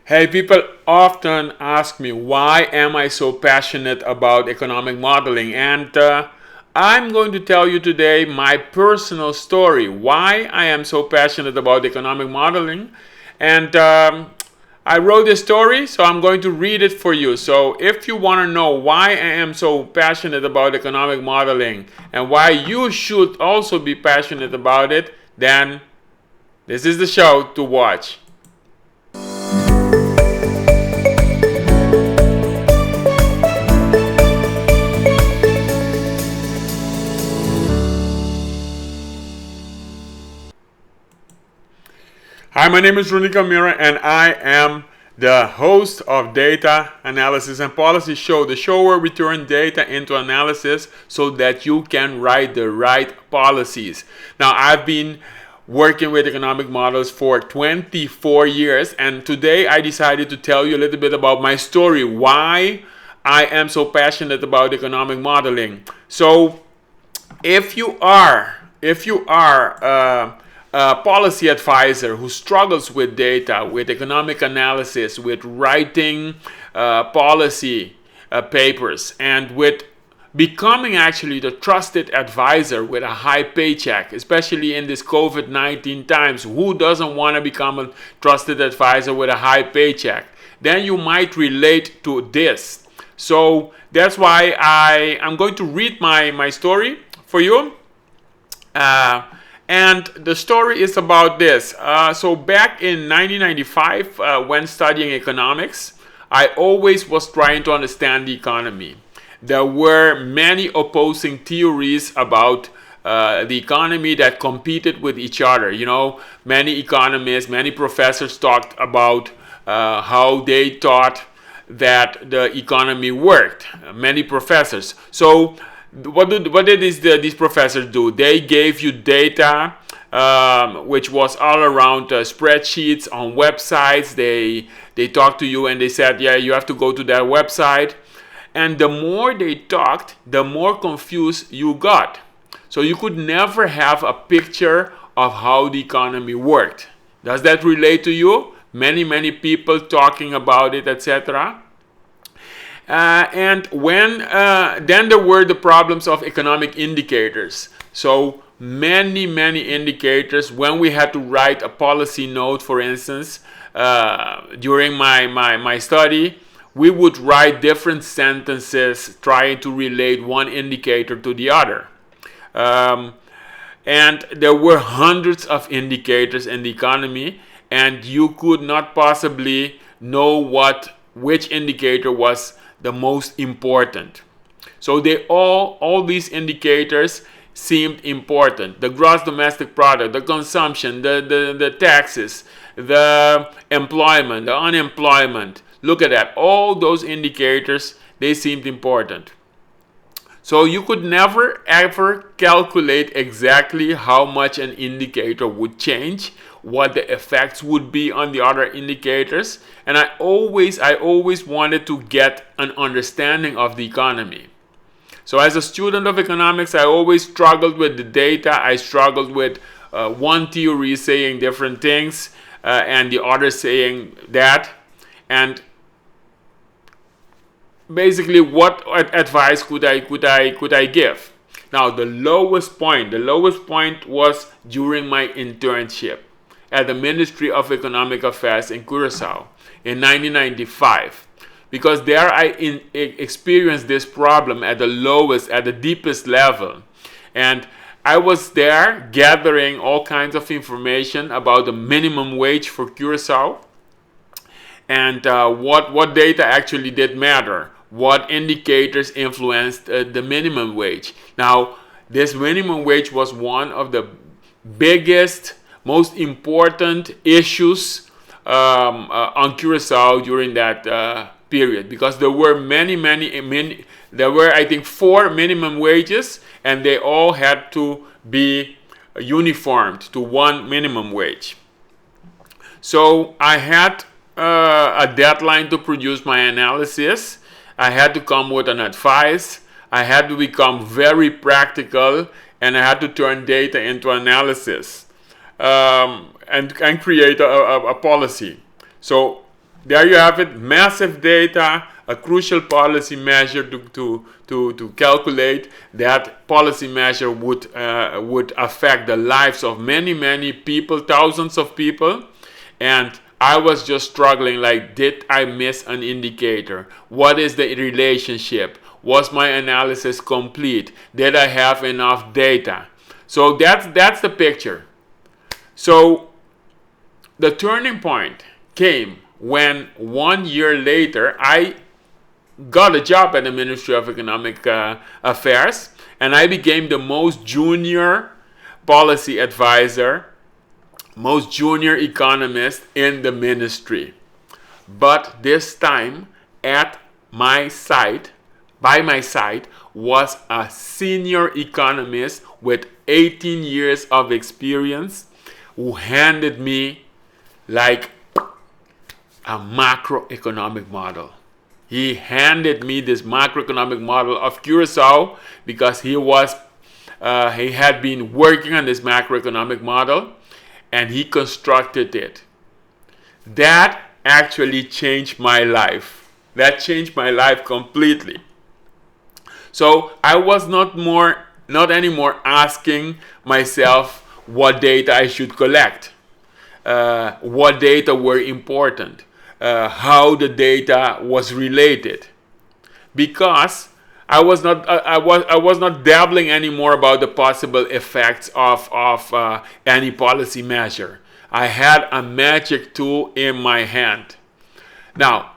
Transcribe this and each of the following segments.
Hey, people often ask me why am I so passionate about economic modeling, and I'm going to tell you today my personal story why I am so passionate about economic modeling. And I wrote this story, so I'm going to read it for you. So if you want to know why I am so passionate about economic modeling and why you should also be passionate about it, then this is the show to watch. Hi, my name is Ronnie Camira, and I am the host of Data Analysis and Policy Show, the show where we turn data into analysis so that you can write the right policies. Now, I've been working with economic models for 24 years, and today I decided to tell you a little bit about my story, why I am so passionate about economic modeling. So, if you are a policy advisor who struggles with data, with economic analysis, with writing policy papers, and with becoming actually the trusted advisor with a high paycheck, especially in this COVID-19 times, who doesn't want to become a trusted advisor with a high paycheck? Then you might relate to this. So that's why I'm going to read my story for you. And the story is about this. So back in 1995, when studying economics, I always was trying to understand the economy. There were many opposing theories about the economy that competed with each other. You know, many economists, many professors talked about how they thought that the economy worked. Many professors. So what did these professors do? They gave you data, which was all around spreadsheets on websites. They talked to you and they said, yeah, you have to go to that website. And the more they talked, the more confused you got. So you could never have a picture of how the economy worked. Does that relate to you? Many people talking about it, etc. And when then there were the problems of economic indicators. So many indicators. When we had to write a policy note, for instance, during my study, we would write different sentences trying to relate one indicator to the other. And there were hundreds of indicators in the economy, and you could not possibly know which indicator was the most important. So all these indicators seemed important. The gross domestic product, the consumption, the taxes, the employment, the unemployment. Look at that. All those indicators, they seemed important. So you could never ever calculate exactly how much an indicator would change, what the effects would be on the other indicators, and I always wanted to get an understanding of the economy. So as a student of economics, I always struggled with the data. I struggled with one theory saying different things and the other saying that, and basically what advice could I give? Now the lowest point was during my internship at the Ministry of Economic Affairs in Curacao in 1995, because there I experienced this problem at the lowest, at the deepest level. And I was there gathering all kinds of information about the minimum wage for Curacao and what data actually did matter, what indicators influenced the minimum wage. Now, this minimum wage was one of the biggest, most important issues on Curacao during that period, because there were there were, I think, 4 minimum wages, and they all had to be uniformed to one minimum wage. So I had a deadline to produce my analysis. I had to come with an advice. I had to become very practical, and I had to turn data into analysis and create a policy. So there you have it, massive data, a crucial policy measure to calculate. That policy measure would affect the lives of many people, thousands of people. And I was just struggling, like, did I miss an indicator? What is the relationship? Was my analysis complete? Did I have enough data? So that's the picture. So the turning point came when 1 year later I got a job at the Ministry of Economic Affairs, and I became the most junior policy advisor, most junior economist in the ministry. But this time, at my side, by my side, was a senior economist with 18 years of experience who handed me like a macroeconomic model. He handed me this macroeconomic model of Curacao because he had been working on this macroeconomic model, and he constructed it. That actually changed my life. That changed my life completely. So I was not anymore asking myself what data I should collect, what data were important, how the data was related, because I was not dabbling anymore about the possible effects of any policy measure. I had a magic tool in my hand. Now,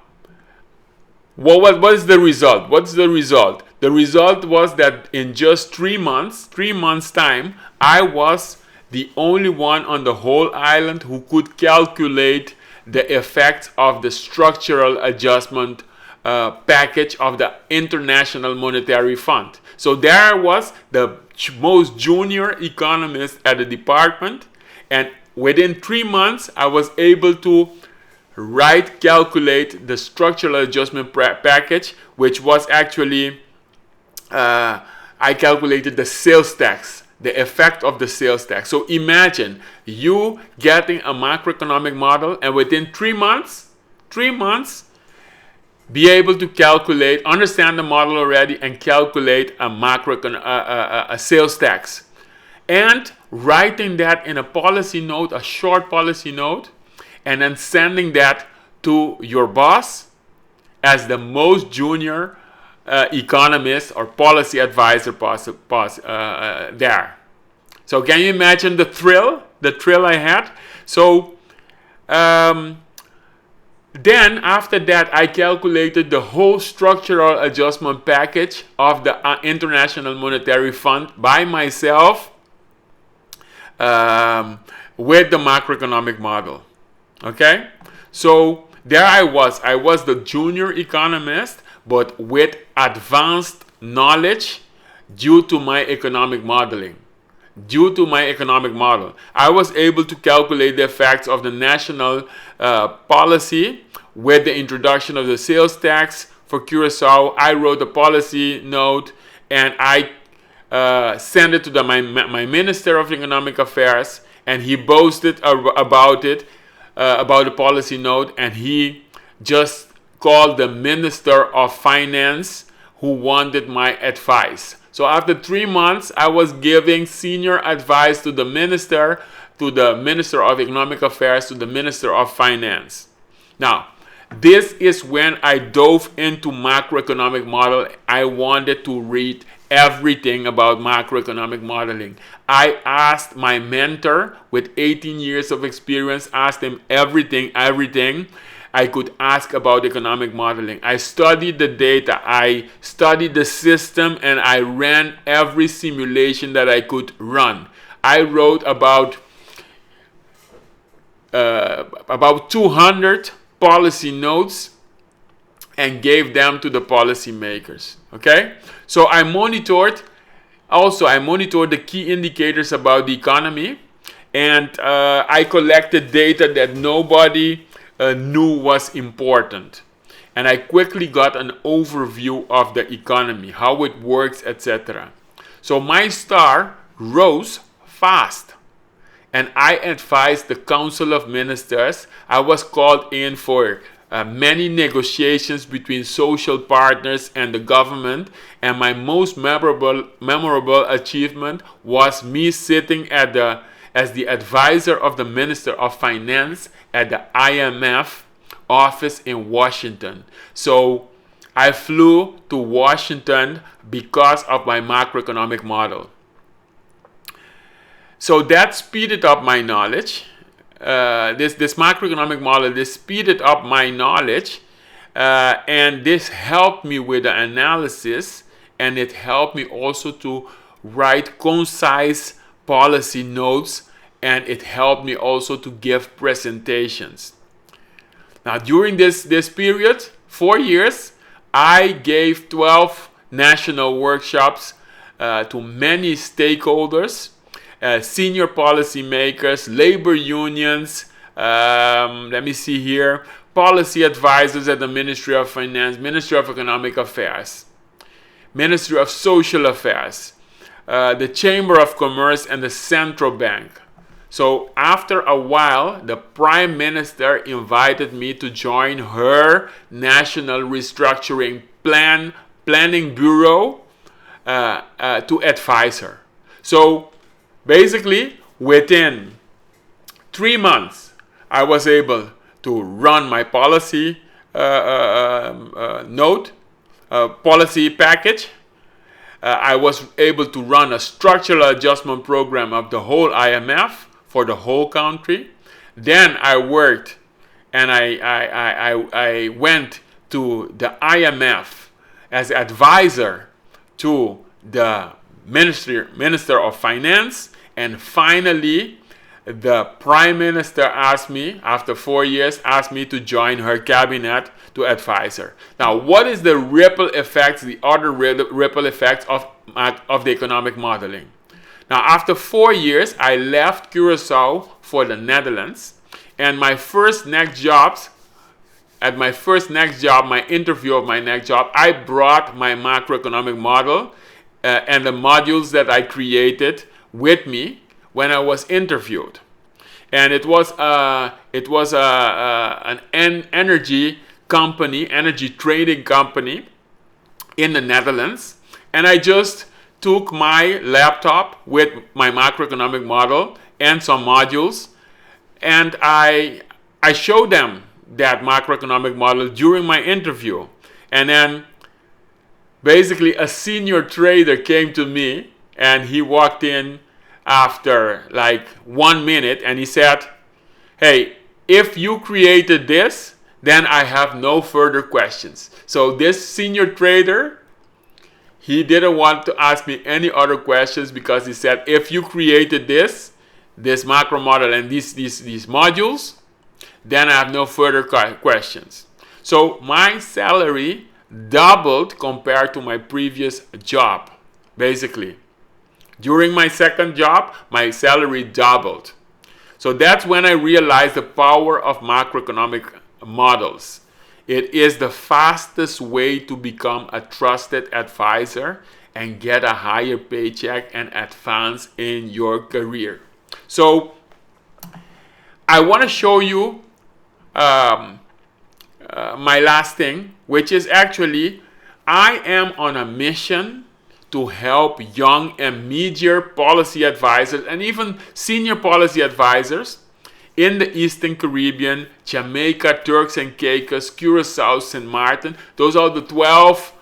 what is the result? What's the result? The result was that in just 3 months time, I was the only one on the whole island who could calculate the effects of the structural adjustment package of the International Monetary Fund. So there I was, the most junior economist at the department, and within 3 months I was able to calculate the structural adjustment package, which was actually I calculated the sales tax, the effect of the sales tax. So imagine you getting a macroeconomic model, and within 3 months, be able to calculate, understand the model already, and calculate a sales tax, and writing that in a policy note, a short policy note, and then sending that to your boss as the most junior economist or policy advisor there. So can you imagine the thrill I had? So then after that, I calculated the whole structural adjustment package of the International Monetary Fund by myself with the macroeconomic model. Okay? So there I was the junior economist, but with advanced knowledge due to my economic modeling. Due to my economic model, I was able to calculate the effects of the national policy with the introduction of the sales tax for Curacao. I wrote a policy note, and I sent it to my Minister of Economic Affairs, and he boasted about it, about the policy note, and he just called the Minister of Finance who wanted my advice. So after 3 months, I was giving senior advice to the Minister of Economic Affairs, to the Minister of Finance. Now, this is when I dove into macroeconomic model. I wanted to read everything about macroeconomic modeling. I asked my mentor with 18 years of experience, asked him everything I could ask about economic modeling. I studied the data, I studied the system, and I ran every simulation that I could run. I wrote about 200 policy notes and gave them to the policymakers. Okay? So I monitored the key indicators about the economy, and I collected data that nobody knew was important, and I quickly got an overview of the economy, how it works, etc. So my star rose fast, and I advised the Council of Ministers. I was called in for many negotiations between social partners and the government, and my most memorable achievement was me sitting as the advisor of the Minister of Finance at the IMF office in Washington. So I flew to Washington because of my macroeconomic model. So that speeded up my knowledge. This macroeconomic model, this speeded up my knowledge, and this helped me with the analysis, and it helped me also to write concise policy notes, and it helped me also to give presentations. Now, during this period, 4 years, I gave 12 national workshops to many stakeholders, senior policymakers, labor unions, let me see here, policy advisors at the Ministry of Finance, Ministry of Economic Affairs, Ministry of Social Affairs, the Chamber of Commerce, and the Central Bank. So after a while, the Prime Minister invited me to join her National Restructuring Planning Bureau to advise her. So basically, within 3 months, I was able to run my policy policy package. I was able to run a structural adjustment program of the whole IMF for the whole country. Then I worked and I went to the IMF as advisor to the Minister of Finance, and finally the Prime Minister asked me, after 4 years, asked me to join her cabinet to advise her. Now, what is the ripple effects, the other ripple effects of the economic modeling? Now, after 4 years, I left Curacao for the Netherlands, and my interview of my next job, I brought my macroeconomic model and the modules that I created with me when I was interviewed. And it was an energy trading company in the Netherlands, and I just took my laptop with my macroeconomic model and some modules, and I showed them that macroeconomic model during my interview. And then basically a senior trader came to me, and he walked in after like 1 minute, and he said, "Hey, if you created this, then I have no further questions." So this senior trader, he didn't want to ask me any other questions, because he said, if you created this macro model and these modules, then I have no further questions. So my salary doubled compared to my previous job, basically. During my second job, my salary doubled. So that's when I realized the power of macroeconomic models. It is the fastest way to become a trusted advisor and get a higher paycheck and advance in your career. So I want to show you my last thing, which is actually, I am on a mission to help young and mid-year policy advisors and even senior policy advisors in the Eastern Caribbean, Jamaica, Turks and Caicos, Curacao, Sint Maarten. Those are the 12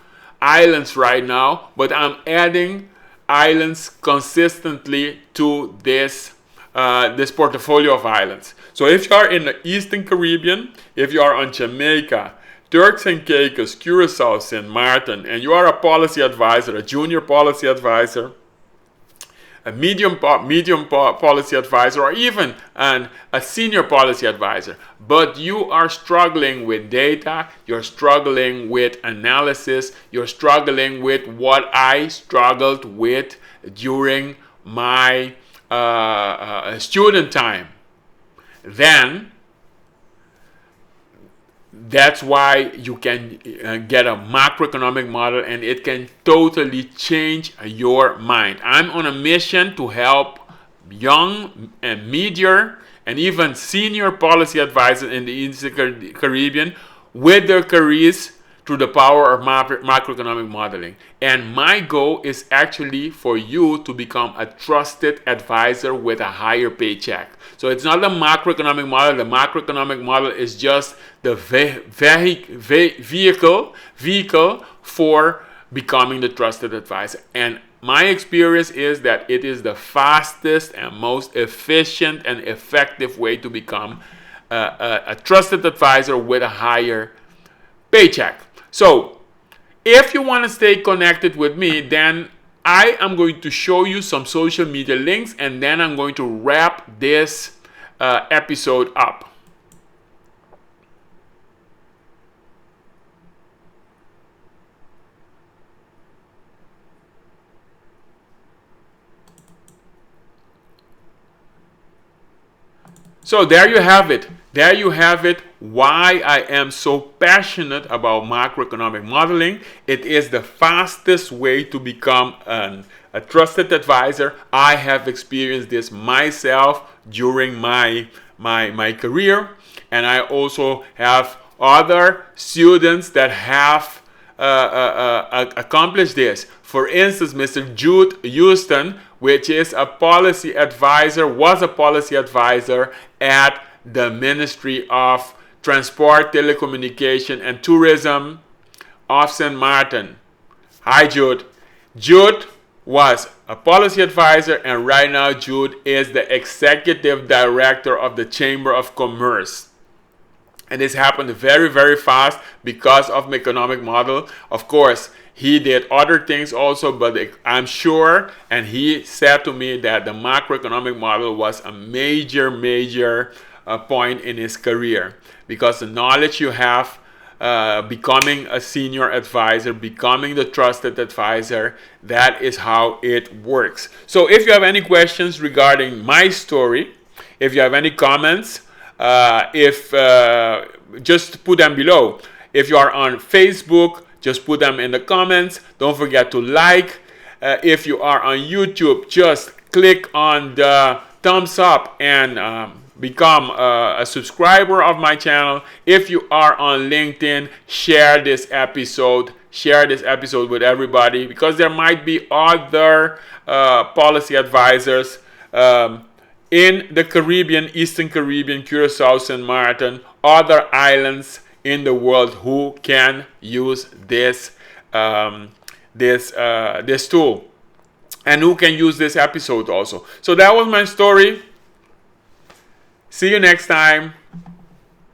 islands right now, but I'm adding islands consistently to this portfolio of islands. So if you are in the Eastern Caribbean, if you are on Jamaica, Turks and Caicos, Curacao, Sint Maarten, and you are a policy advisor, a junior policy advisor, a medium policy advisor, or even a senior policy advisor, but you are struggling with data, you're struggling with analysis, you're struggling with what I struggled with during my student time, then that's why you can get a macroeconomic model, and it can totally change your mind. I'm on a mission to help young and mid-year and even senior policy advisors in the Eastern Caribbean with their careers through the power of macroeconomic modeling. And my goal is actually for you to become a trusted advisor with a higher paycheck. So it's not the macroeconomic model. The macroeconomic model is just the vehicle for becoming the trusted advisor. And my experience is that it is the fastest and most efficient and effective way to become a trusted advisor with a higher paycheck. So if you want to stay connected with me, then I am going to show you some social media links, and then I'm going to wrap this episode up. So there you have it. There you have it. Why I am so passionate about macroeconomic modeling. It is the fastest way to become a trusted advisor. I have experienced this myself during my career, and I also have other students that have accomplished this. For instance, Mr. Jude Houston, which is a policy advisor, was a policy advisor at the Ministry of Transport, Telecommunication, and Tourism of Sint Maarten. Hi, Jude. Jude was a policy advisor, and right now Jude is the executive director of the Chamber of Commerce. And this happened very, very fast because of economic model. Of course, he did other things also, but I'm sure, and he said to me that the macroeconomic model was a major point in his career, because the knowledge you have becoming a senior advisor, becoming the trusted advisor, that is how it works. So if you have any questions regarding my story, if you have any comments, just put them below. If you are on Facebook, just put them in the comments. Don't forget to like. If you are on YouTube, just click on the thumbs up and become a subscriber of my channel. If you are on LinkedIn, share this episode. Share this episode with everybody, because there might be other policy advisors in the Caribbean, Eastern Caribbean, Curacao, Sint Maarten, other islands in the world who can use this this tool, and who can use this episode also. So that was my story. See you next time.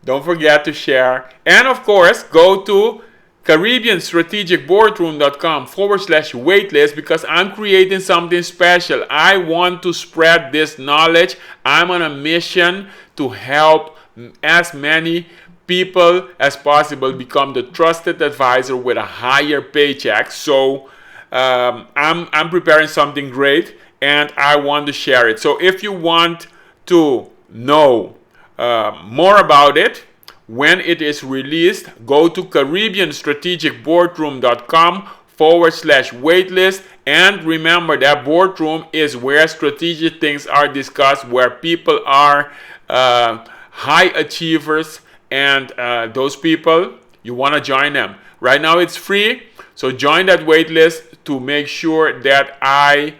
Don't forget to share, and of course go to CaribbeanStrategicBoardroom.com/waitlist, because I'm creating something special. I want to spread this knowledge. I'm on a mission to help as many people as possible become the trusted advisor with a higher paycheck. So I'm preparing something great, and I want to share it. So if you want to know more about it, when it is released, go to CaribbeanStrategicBoardroom.com/waitlist. And remember that boardroom is where strategic things are discussed, where people are high achievers, and those people, you want to join them. Right now it's free, so join that waitlist to make sure that I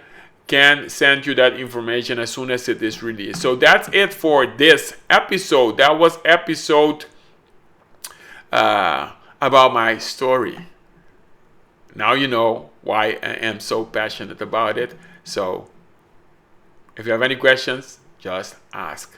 can send you that information as soon as it is released. So that's it for this episode. That was episode about my story. Now you know why I am so passionate about it. So if you have any questions, just ask.